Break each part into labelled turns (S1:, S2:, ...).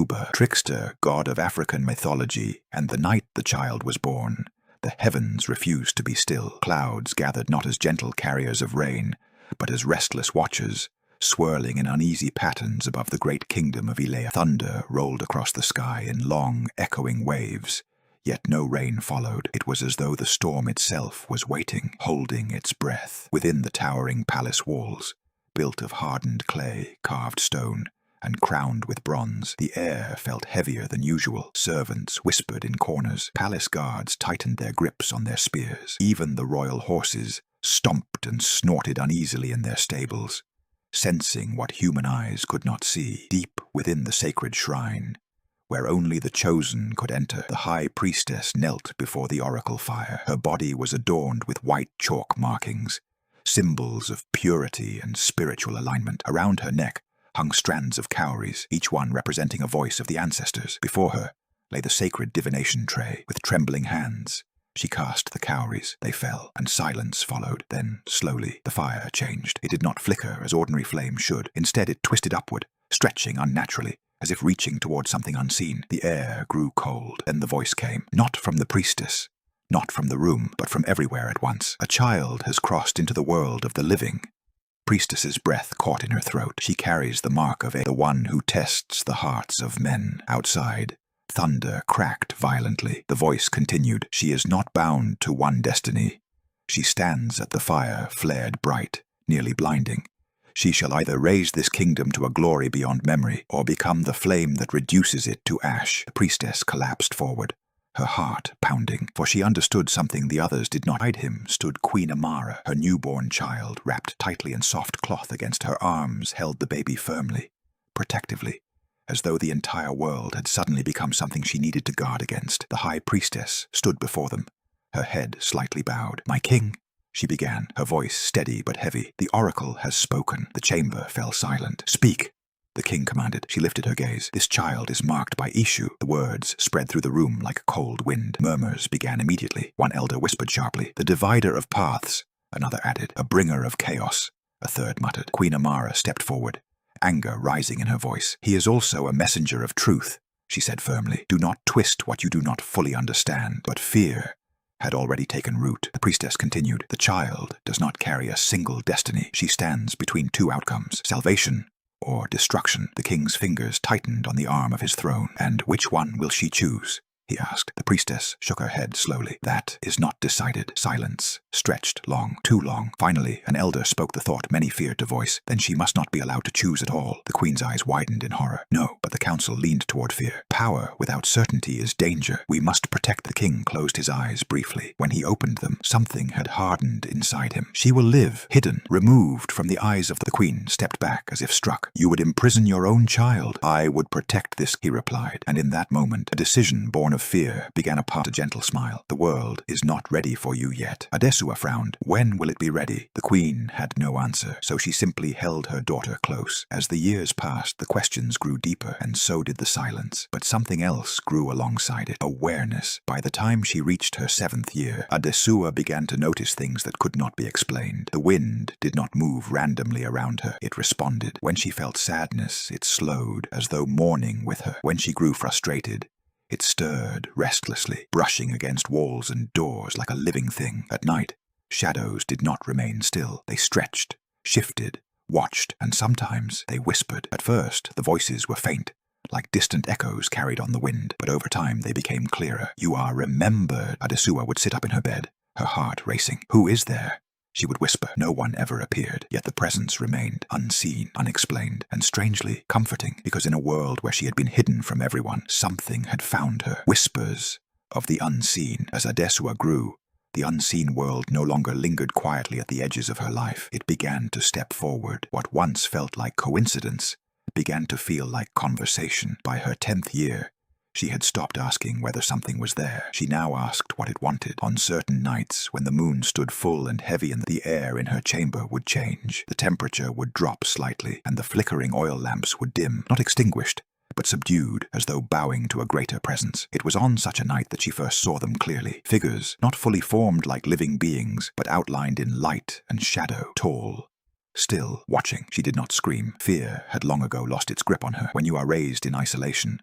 S1: Yoruba, Trickster, god of African mythology, and the night the child was born, the heavens refused to be still. Clouds gathered not as gentle carriers of rain, but as restless watchers, swirling in uneasy patterns above the great kingdom of Ilea. Thunder rolled across the sky in long, echoing waves, yet no rain followed. It was as though the storm itself was waiting, holding its breath. Within the towering palace walls, built of hardened clay, carved stone, and crowned with bronze, the air felt heavier than usual. Servants whispered in corners. Palace guards tightened their grips on their spears. Even the royal horses stomped and snorted uneasily in their stables, sensing what human eyes could not see. Deep within the sacred shrine, where only the chosen could enter, the high priestess knelt before the oracle fire. Her body was adorned with white chalk markings, symbols of purity and spiritual alignment. Around her neck hung strands of cowries, each one representing a voice of the ancestors. Before her lay the sacred divination tray. With trembling hands, she cast the cowries. They fell, and silence followed. Then, slowly, the fire changed. It did not flicker as ordinary flame should. Instead, it twisted upward, stretching unnaturally, as if reaching toward something unseen. The air grew cold. Then the voice came, not from the priestess, not from the room, but from everywhere at once. A child has crossed into the world of the living. Priestess's breath caught in her throat. She carries the mark of the one who tests the hearts of men. Outside, thunder cracked violently. The voice continued. She is not bound to one destiny. She stands at the fire, flared bright, nearly blinding. She shall either raise this kingdom to a glory beyond memory, or become the flame that reduces it to ash. The priestess collapsed forward, her heart pounding, for she understood something the others did not. Beside him stood Queen Amara. Her newborn child, wrapped tightly in soft cloth against her arms, held the baby firmly, protectively, as though the entire world had suddenly become something she needed to guard against. The high priestess stood before them, her head slightly bowed. "My king," she began, her voice steady but heavy. "The oracle has spoken." The chamber fell silent. "Speak," the king commanded. She lifted her gaze. "This child is marked by Eshu." The words spread through the room like cold wind. Murmurs began immediately. One elder whispered sharply, "The divider of paths," another added. "A bringer of chaos," a third muttered. Queen Amara stepped forward, anger rising in her voice. "He is also a messenger of truth," she said firmly. "Do not twist what you do not fully understand." But fear had already taken root. The priestess continued, "The child does not carry a single destiny. She stands between two outcomes, salvation or destruction." The king's fingers tightened on the arm of his throne. "And which one will she choose?" he asked. The priestess shook her head slowly. "That is not decided." Silence stretched long, too long. Finally, an elder spoke the thought many feared to voice. "Then she must not be allowed to choose at all." The queen's eyes widened in horror. "No," but the council leaned toward fear. "Power without certainty is danger. We must protect." The king closed his eyes briefly. When he opened them, something had hardened inside him. "She will live, hidden, removed from the eyes of the queen." Stepped back as if struck. "You would imprison your own child." "I would protect this," he replied. And in that moment, a decision born of fear began a gentle smile. "The world is not ready for you yet." Adesua frowned. "When will it be ready?" The queen had no answer, so she simply held her daughter close. As the years passed, the questions grew deeper, and so did the silence. But something else grew alongside it. Awareness. By the time she reached her 7th year, Adesua began to notice things that could not be explained. The wind did not move randomly around her. It responded. When she felt sadness, it slowed, as though mourning with her. When she grew frustrated, it stirred restlessly, brushing against walls and doors like a living thing. At night, shadows did not remain still. They stretched, shifted, watched, and sometimes they whispered. At first, the voices were faint, like distant echoes carried on the wind, but over time they became clearer. "You are remembered." Adesua would sit up in her bed, her heart racing. "Who is there?" she would whisper. No one ever appeared, yet the presence remained, unseen, unexplained, and strangely comforting, because in a world where she had been hidden from everyone, something had found her. Whispers of the unseen. As Adesua grew, the unseen world no longer lingered quietly at the edges of her life. It began to step forward. What once felt like coincidence began to feel like conversation. By her 10th year, she had stopped asking whether something was there. She now asked what it wanted. On certain nights, when the moon stood full and heavy and the air in her chamber would change, the temperature would drop slightly, and the flickering oil lamps would dim, not extinguished, but subdued, as though bowing to a greater presence. It was on such a night that she first saw them clearly. Figures, not fully formed like living beings, but outlined in light and shadow, tall, still, watching. She did not scream. Fear had long ago lost its grip on her. When you are raised in isolation,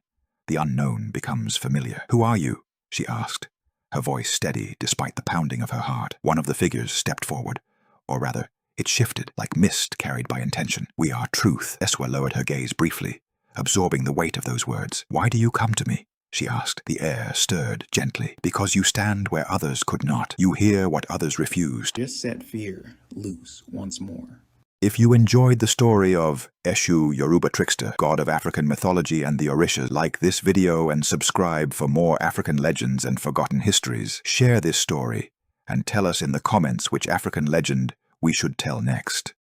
S1: the unknown becomes familiar. "Who are you?" she asked, her voice steady despite the pounding of her heart. One of the figures stepped forward, or rather, it shifted like mist carried by intention. "We are truth." Eshu lowered her gaze briefly, absorbing the weight of those words. "Why do you come to me?" she asked. The air stirred gently. "Because you stand where others could not. You hear what others refused.
S2: Just set fear loose once more."
S1: If you enjoyed the story of Eshu, Yoruba Trickster, god of African mythology and the Orishas, like this video and subscribe for more African legends and forgotten histories. Share this story and tell us in the comments which African legend we should tell next.